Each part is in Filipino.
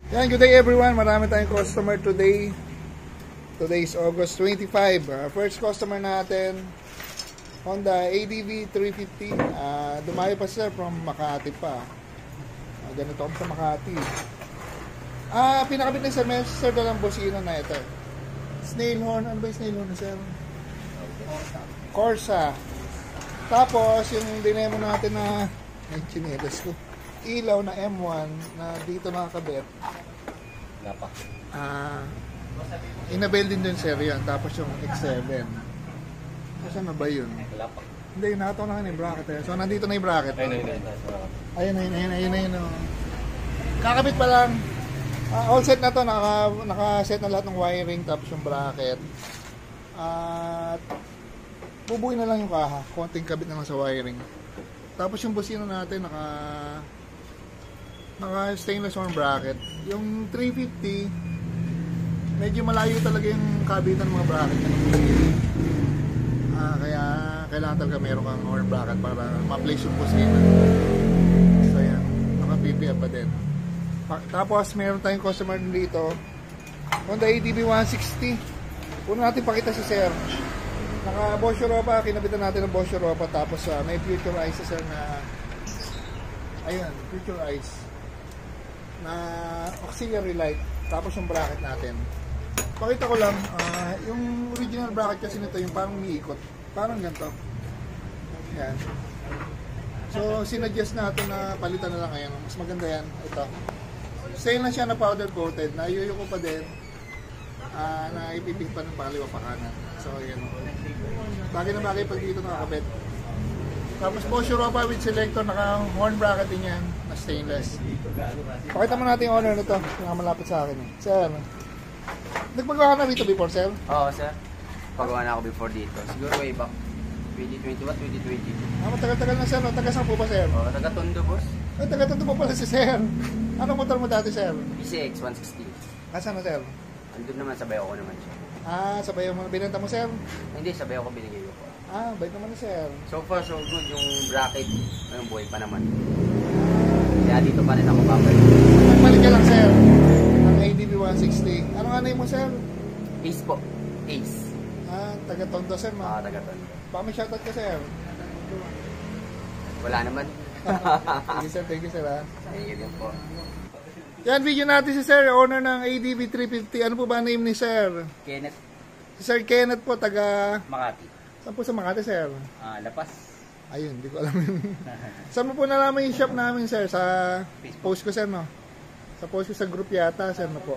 Yan, good day everyone. Marami tayong customer today. Today is August 25. First customer natin, Honda ADV 350. Dumayo pa sir from Makati pa. Ganito ako sa Makati. Pinakabit na sir, may sir dalang bosina na ito. Snail horn. Ano ba yung snail horn na sir? Corsa. Tapos yung dinemo natin na may chinelas ko. Ilaw na M1 na dito nakakabit. Lapak. Inabel din dun sir yan. Tapos yung X7. Saan na ba yun? Lapak. Hindi, nakataw na yung bracket eh. So nandito na yung bracket. Ayun. Kakabit pa lang. All set na to. Naka-set na lahat ng wiring. Tapos yung bracket. At bubuin na lang yung kaha. Konting kabit na lang sa wiring. Tapos yung busina natin naka stainless horn bracket. Yung 350 medyo malayo talaga yung kabitan ng mga bracket ng busina. Kaya kailangan talaga meron kang horn bracket para ma-place yung busina. So yan, naka-PPF pa din. Tapos meron tayong customer dito, Honda ADV 160. Una natin pakita si sir. Naka Bosch Europa, kinabitan natin ng Bosch Europa. Tapos may future eyes sir na ayun, future eyes na auxiliary light. Tapos yung bracket natin, pakita ko lang, yung original bracket kasi nito yung parang umiikot, parang ganito yan. So sinadjust natin na palitan na lang ngayon. Mas maganda yan. Ito same na siya na powder coated, na yuyuko pa din, na ipipig pa ng paliwa pa kanan. So yan, bagay na bagay pag dito nakakabit. Tapos Bosch Europa with selector, naka horn bracket din yan na stainless. Pakita mo natin yung owner nito, nakamalapit sa akin sir. Nagpagawa ka na dito before sir? Oo sir, pagawa na ako before dito. Siguro way back 2021, 2022. Matagal-tagal na sir, no? Taga saan po ba sir? Oo, taga Tondo boss. Ay, taga Tondo po pala si sir. Anong motor mo dati sir? PCX 160. Asan na sir? Andun naman, sabay ako naman siya. Sabay mo, binenta mo sir? Hindi, sabay ako binigay ko. Bait naman na sir. So far so good, yung bracket, yung buhay pa naman. Kaya dito pa rin ako babalik. Balik ka lang sir. Ang ADV 160. Anong name mo sir? Ace po. Ace. Taga Tondo sir no? Taga Tondo. Baka may shoutout ka sir. Wala naman. Thank you sir Thank you po. Yan, video natin si sir, owner ng ADV 350. Ano po ba name ni sir? Kenneth. Si Sir Kenneth po, taga Makati. saan po sa Makati sir? Lapas. Ayun, hindi ko alam yun. Saan mo po nalaman yung shop namin sir? Sa post ko sir no? Sa post ko sa group yata sir no po.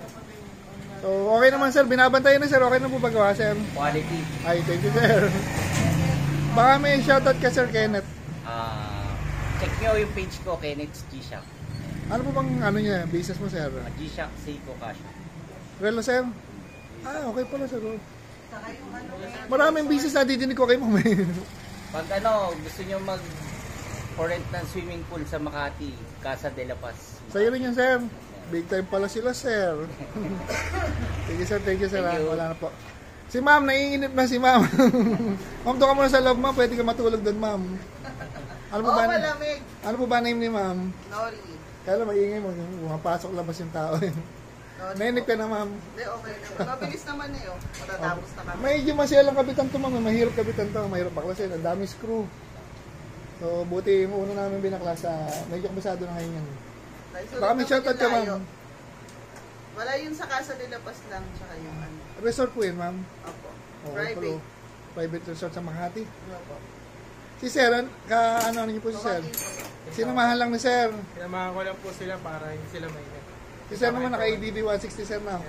So okay naman sir, binabantayan na sir. Okay na po ba gawa sir? Quality. Ay, thank you sir. Baka may shoutout ka sir Kenneth. Check nyo yung page ko, Kenneth's G-Shock. Ano po bang ano niya, business mo sir? G-Shock Seiko Cash. Relo sir? Okay pala sir. Maraming business na didinig ko kay mo. Pag gusto nyo for-rent ng swimming pool sa Makati, Casa de la Paz. Sa'yo rin yan sir. Big time pala sila sir. Thank you sir, thank you sir. Wala na po. Si ma'am, naiinip na si ma'am. Ma'am, doon ka muna sa loob ma'am. Pwede ka matulog doon ma'am. Ano po ba? Malamig. Ano po ba name ni ma'am? Nori. Kaya lang maingay mo. Mapasok labas yung tao. Nainip ka na ma'am. Hindi, okay naman. Mabilis naman eh. Matatapos na kami. Medyo masyalang kapitan to ma'am. Mahirap kapitan to. Mahirap baklasin. Ang dami screw. So buti yung una namin binaklas. Medyo kabisado na ngayon yan. Baka may shoutout ka ma'am. Wala yun sa Casa de la Paz lang. Tsaka yung ano. Resort po yun ma'am. Opo. Okay, Private. Private resort sa Makati. Opo. Si Sir, ano niyo po si Sir? Sinamahan lang ni Sir. Sinamahan ko lang po sila para hindi sila mainit. Si Sir naman naka-ADV 160 Sir na.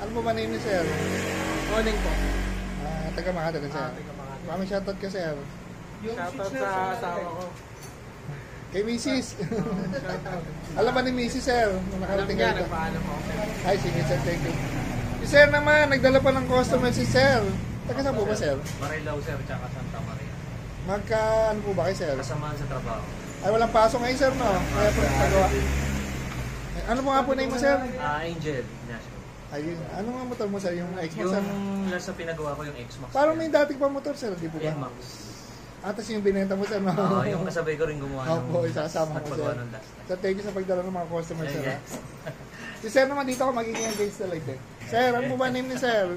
Ano mo ba name ni Sir? Morning po. Taga Makati na Sir. Taga Makati. Mami shoutout ka Sir. Shoutout sa asawa ko. Kay Mrs. Alam ba ni Mrs. Sir? Nung Alam nakarating niya, kayo. nagpaalam ako. Ay, sige Sir, thank you. Si Sir naman, nagdala pa ng customer si Sir. Taga saan po ba Sir? Marilao sir, tsaka Santa Maria. Ano po ba kay Sir? Kasamahan sa trabaho. Ay, walang pasok ngayon Sir, no? Kaya po nagpagawa. Ano po nga po name mo Sir? Angel, National. Ayun. Ano nga motor mo Sir? Yung X-Max Sir? Yung last na pinagawa ko yung X-Max. Parang may dati pa motor Sir, di po ba? X-Max. Tapos yung binenta mo Sir, no? Yung kasabay ko rin gumawa ng Opo, isasama ko Sir. paggawa ng last. So, thank you sa pagdala ng mga customer Sir. Yes. Si Sir naman dito ako magiging against the light eh. Sir, ano po ba name ni Sir?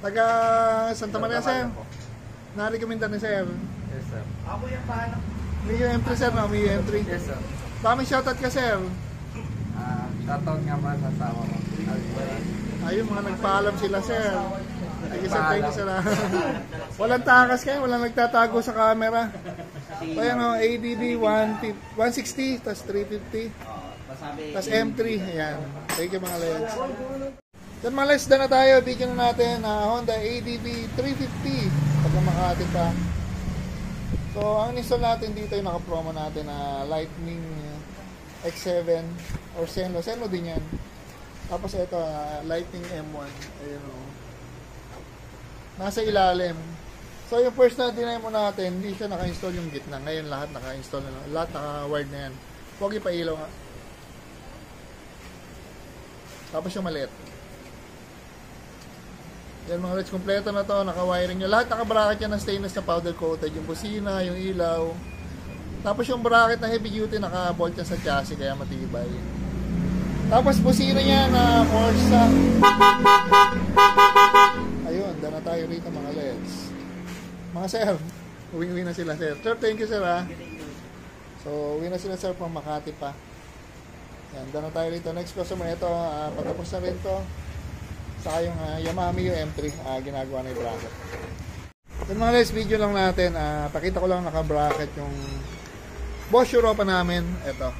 Taga Santa Maria, Sir. Na-recommenda ni Sir. Yes, sir. Ako yung paano? Miyo M3, Sir, no? Miyo M3. Yes, sir. Baka may shoutout ka, Sir. Shoutout nga ba sa asawa ko? Ayun, mga nagpaalam sila, Sir. Thank you, Sir. Walang takas kayo, walang nagtatago sa camera. So, ayan o, ADB 160, tas 350, tas M3. Ayan. Thank you, mga leds. Then mga leds, na tayo. Bigyan na natin Honda ADB 350. Pagka Makati pa. So, ang install natin dito yung naka-promo natin na Lightning X7 or Senlo. Senlo din yan. Tapos ito, Lightning M1. Ayun o. Nasa ilalim. So, yung first na dinemo natin, hindi siya naka-install yung gitna. Ngayon, lahat naka-install na lang. Lahat naka-wired na yan. Huwag ipailaw nga. Tapos yung maliit. Yan mga reds, kompleto na to. Naka-wiring nyo. Lahat naka-bracket yan ng stainless na powder coated. Yung busina, yung ilaw. Tapos yung bracket na heavy duty, naka-bolt yan sa chassis, kaya matibay. Tapos busina niya na Corsa. Ayun, dana tayo rito mga leds. Mga sir, uwi na sila sir. Sir, thank you sir ha. So, uwi na sila sir from Makati pa. Yan, dana tayo rito. Next customer, ito, patapos na rin to. Saka yung Yamaha Mio M3, ginagawa na yung bracket. Yan mga leds, video lang natin. Pakita ko lang naka-bracket yung Bosch Europa namin. Ito.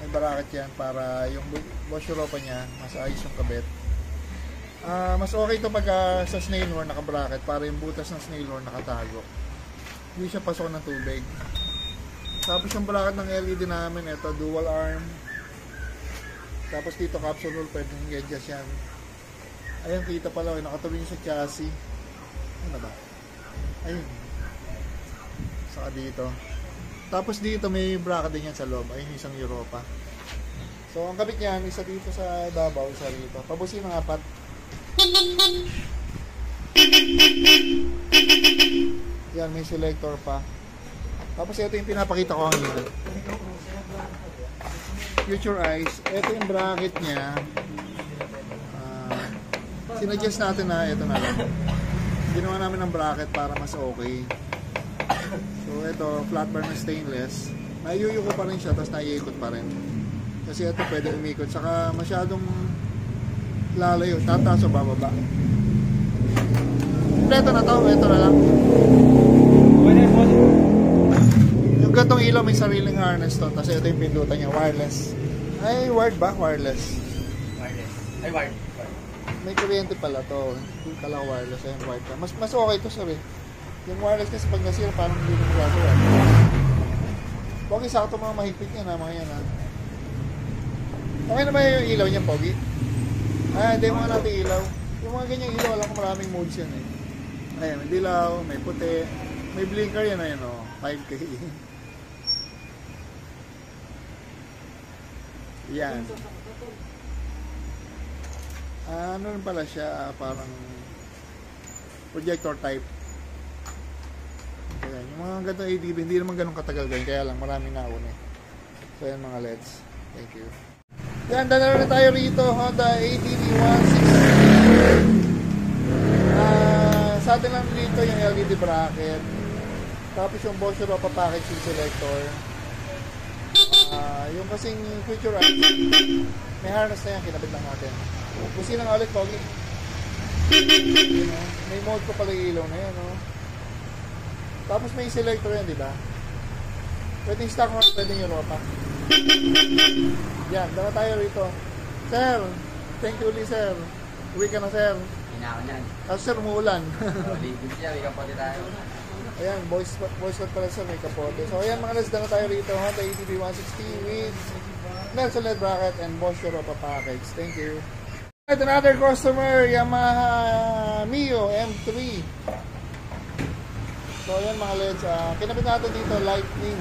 May bracket yan para yung Bosch Europa niya, mas ayos yung kabit. Mas okay ito pag sa snail horn naka-bracket para yung butas ng snail horn nakatago. Hindi siya pasok ng tubig. Tapos yung bracket ng LED namin, ito dual arm. Tapos dito capsule hole, pwedeng i-adjust yan. Ayun, kita pala, nakatuloy sa chassis. Ano ba? Ayun. Saka dito. Tapos dito may bracket din yan sa loob. Ayun, isang Europa. So ang kabit niyan, isa dito sa ibabaw, isa dito. Pabusin ng apat. Yan, may selector pa. Tapos ito yung pinapakita ko kanina. Future Eyes. Ito yung bracket niya. Sinadjust natin na ito na lang. Ginawa namin ng bracket para mas okay. So ito, flat bar na stainless. Naiuyuko pa rin siya, tapos naiikot pa rin. Kasi ito pwede umikot. Saka masyadong lalayo, tataas o bababa. Kompleto na to, ito na lang. Yung gantong ilaw may sariling harness to, kasi ito yung pindutan niya, wireless. Ay, wired ba? Wireless. Wireless. Ay, wired. May kuryente pala to, hindi pala wireless, ayun wired ka. Mas okay to sir eh. Yung wireless kasi pag nasira, parang hindi mo gagawa. Pogi, sakto mga mahigpit niya na, mga yan ha. Okay na ba yung ilaw niya, Pogi? Hindi mo natin ilaw. Yung mga ganyang ilaw, alam ko maraming modes yan eh. Ayan, may dilaw, may puti, may blinker yan, ayun o, 5K. Yan. Ano rin pala siya, parang projector type. Ayan, yung mga ganitong ADB, hindi naman ganun katagal ganyan, kaya lang maraming nauna eh. So yan mga LEDs. Thank you. Yan, dala na tayo rito, Honda ADB 160. Sa atin lang dito yung LED bracket. Tapos yung Bosch Europa packaging selector. Yung kasing future eyes, may harness na yan, kinabit lang natin. Busin lang ulit, Pogi. May mode ko pala yung ilaw na yan, no? Tapos may selector yan, di ba? Pwedeng stock mo, pwedeng Europa. Yan, dala tayo rito. Sir, thank you ulit, sir. Uwi ka na, sir. Hinako niyan. Tapos, sir, umuulan. Ligid siya, may kapote tayo. Ayan, voice note pala sir, may kapote. So, ayan mga guys, dala tayo rito. Honda ADB 160 with Nelson LED bracket and Bosch Europa package. Thank you. At another customer, Yamaha Mio M3. So, ayan mga LEDs. Kinabit natin dito, Lightning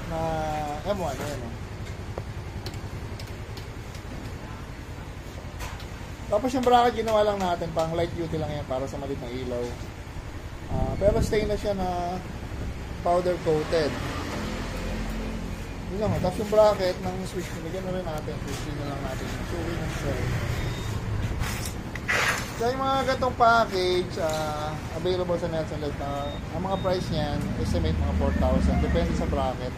na M1. Ayan o. Tapos yung bracket, ginawa lang natin. Pang light duty lang yan para sa malit na ilaw. Pero stainless siya na powder coated. Yun lang. Tapos yung bracket ng switch, nilagyan na rin natin. Switch na lang natin. Suwi ng cell. So yung mga gatong package, available sa Nelson Light na ang mga price niyan, estimate mga 4,000. Depende sa bracket.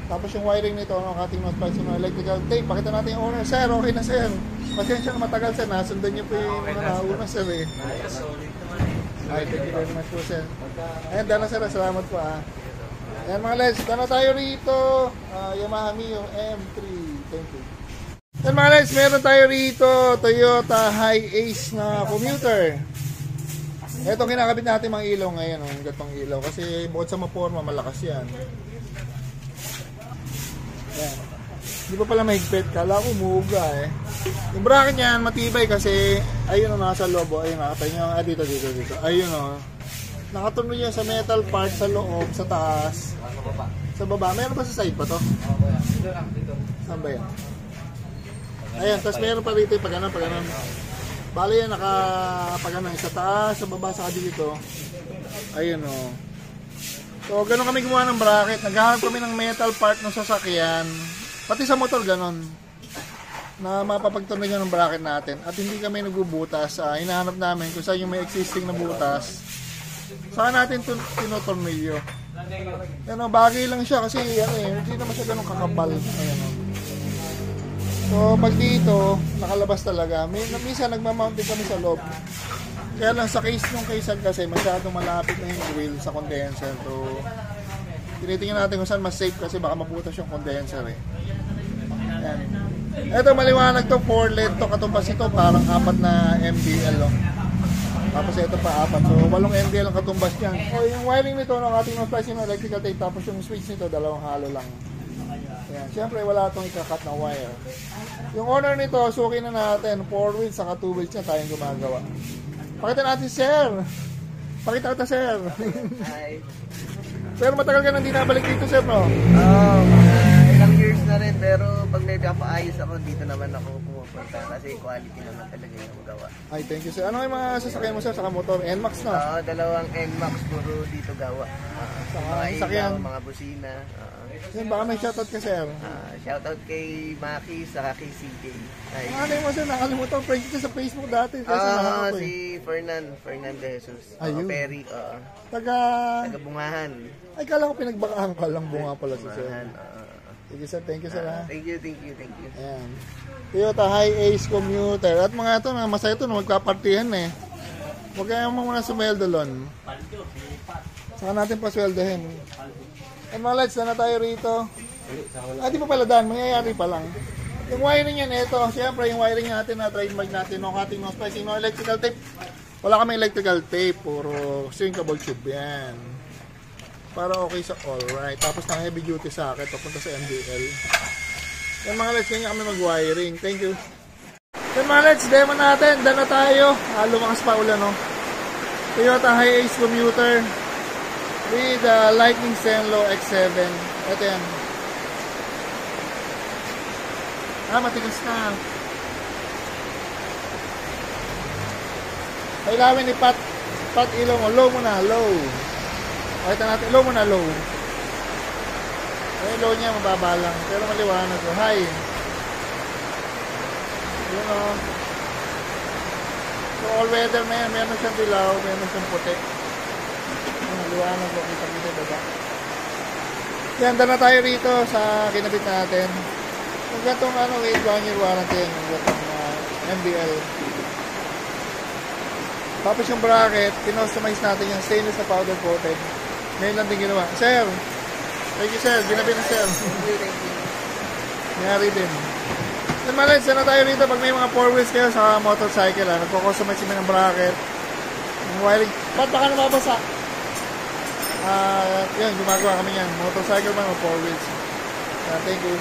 Tapos yung wiring nito, ang ating not price ng electrical tape. Pakita natin yung owner. Sir, okay na sir. Pasensya na matagal sir. Nasundan niyo po yung mga nauna sir eh. Ay, thank you very much po sir. Ayan, dana sir. Salamat po Ayan mga Leds, dana tayo rito. Yamaha Mio M3. Thank you. Ayan mga Leds, meron tayo rito. Toyota Hi-Ace na commuter. Ito kinakabit natin mga ilaw ngayon. Ang gatong ilaw. Kasi bukod sa maporma, malakas yan. Ayan. Hindi pa pala mahigpit. Kala ko umuuga eh. Yung bracket niyan matibay kasi ayun o nasa loob. Ayun nakatay nyo. Dito. Ayun o. Nakatunog niya sa metal part sa loob, sa taas. Sa baba. Meron pa sa side pa to? Dito lang, dito. Saan ba yan? Ayan. Tapos meron pa rito yung paganan. Bali yan nakapaganan. Sa taas, sa baba, sa dito. Ayun o. So, ganun kami gumawa ng bracket. Naghahanap kami ng metal part ng sasakyan. Pati sa motor, ganun. Na mapapagtunog ng bracket natin. At hindi kami nagbubutas. Hinahanap namin kung saan yung may existing na butas. Saan natin tinutornilyo. Ano, bagay lang siya kasi hindi naman siya ganun kakapal. Ayan, so, pag dito, nakalabas talaga. Minsan nagmamount din kami sa loob. Kaya lang sa case nung kaysan kasi masyadong malapit na yung wheel sa condenser. So, tinitingnan natin kung saan mas safe kasi baka mabutas yung condenser eh. Ayan. Ito maliwanag to, 4 LED to, katumbas ito parang 4 na MDL oh. Tapos ito pa 4. So 8 MDL ang katumbas niyan. O yung wiring nito ng ating no-splice yung electrical tape, tapos yung switch nito 2 halo lang. Ayan. Siyempre wala itong ikakat na wire. Yung owner nito, suki na natin 4 wheels saka 2 wheels niya tayong gumagawa. Pakita natin, sir. Pakita kita, sir. Hi. Pero matagal ka nang di nabalik dito, sir, no? Ilang years na rin, pero pag may papaayos ako, dito naman ako pumupunta kasi quality naman talaga yung gawa. Ay, thank you, sir. Ano yung mga sasakyan mo, sir? Saka motor? NMAX, no? Dalawang NMAX puro dito gawa. Saka Mga sasakyan. ilaw, mga busina. Sir, baka may shoutout ka, sir. Shoutout kay Maki, saka kay CJ. Ano mo, sir? Nakalimutan. Friend kita sa Facebook dati. Si Fernan De Jesus. Ayun. Perry, Taga Bungahan. Ay, kala ko pinagbakahan ka lang. Bunga pala si sir. Bungahan, Thank you, sir. Thank you, sir. Thank you. Ayan. Toyota Hi-Ace commuter. At mga ito, masaya ito na magpapartihan eh. Huwag kayong muna sumweldo lon. Saka natin pasweldohin. At mga lights, na tayo rito. Di pa pala daan, mangyayari pa lang. Yung wiring yan, ito. Siyempre, yung wiring natin na trademark natin, no cutting, no splicing, no electrical tape. Wala kami electrical tape, puro shrinkable tube yan. Para okay sa alright. Tapos ng heavy duty socket, papunta sa MDL. Yan mga lights, ganyan kami mag-wiring. Thank you. Yan mga lights, demo natin. Dana tayo. Lumakas pa ulan, no? Toyota Hi-Ace commuter with Lightning Zenlo X7. Ito yan. Matigas na. Kailangan ni Pat ilong mo. Low muna, low. Pakita natin, low muna, low. Low niya, mababa lang. Pero maliwanag ko. High. Yun o. So all weather na yan. Meron siyang dilaw, meron siyang puti. Maliwanag ko. Kita-kita baba. Yan, na tayo rito sa kinabit natin. Kung gatong wait, 1 year warranty yan. Kung gatong MDL. Tapos yung bracket, kinostomize natin yung stainless na powder coated. Ngayon lang din ginawa. Sir, thank you sir, ginabi na sir. Thank you. Nangyari din. Then malit, sana tayo rito pag may mga 4 wheels kayo sa motorcycle. Nagko-customize kami ng bracket. Yung wiring. Ba't baka nababasa? Yun, gumagawa kami yan. Motorcycle man o 4 wheels. Thank you.